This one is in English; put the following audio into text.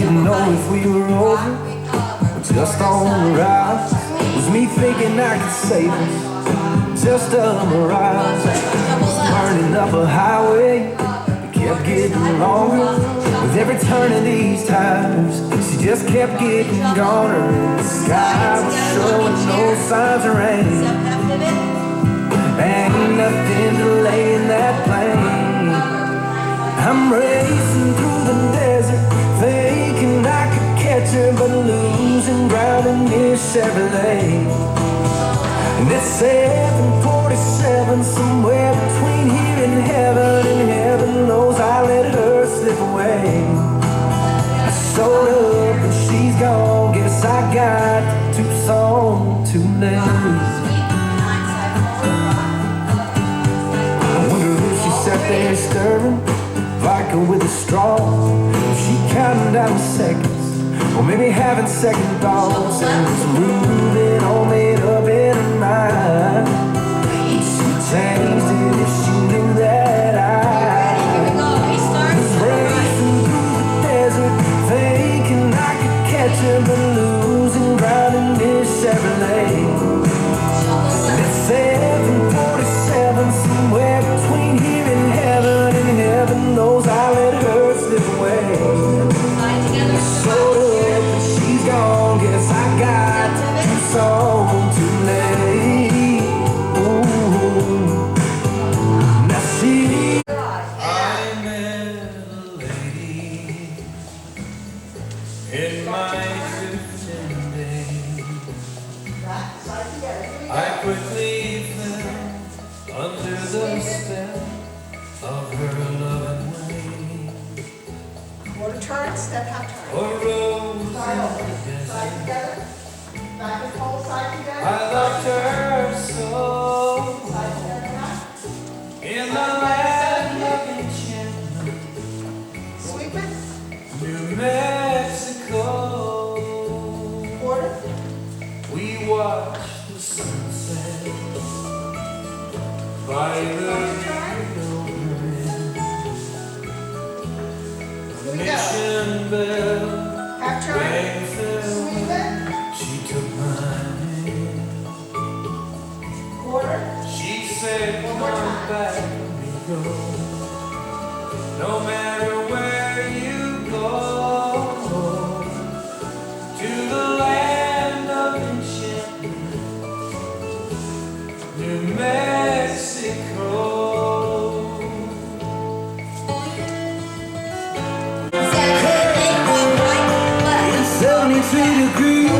didn't know if we were over or just on the rise. Was me thinking I could save us, just a mirage. Was burning up a highway, it kept getting longer. With every turn of these tires, she just kept getting goner. The sky was showing no signs of rain. Ain't nothing delaying that plane. I'm racing through the desert, thinking I could catch her, but losing ground in this Chevrolet. And it's 7:47, somewhere between here and heaven knows I let her slip away. I showed up and she's gone, guess I got to Tucson too late. Sat there stirring vodka with a straw. She counting down the seconds, or maybe having second thoughts, and was moving all made up in her mind. She changed it if she knew that I was racing through the desert, thinking I could catch her, but losing ground in this Chevrolet. And it's 7:47, somewhere between here and heaven knows I let her slip away. Showed up and she's gone, guess I got Tucson too late. Ooh. Now she I met a lady in my 15 days. I quickly fell under the spell of her loving way. Quarter turn, step half turn. A rose Side together. Back and forward, side together. I loved her so. Side together now. In the land of enchantment, Sweep it. New Mexico. Quarter. We watched the sunset by the mission bell Half turn. rang Sweep it. She took my hand. Quarter. She said, One come more time. back when we go. No matter where you go, to the land of enchantment, New Mexico. 73 degrees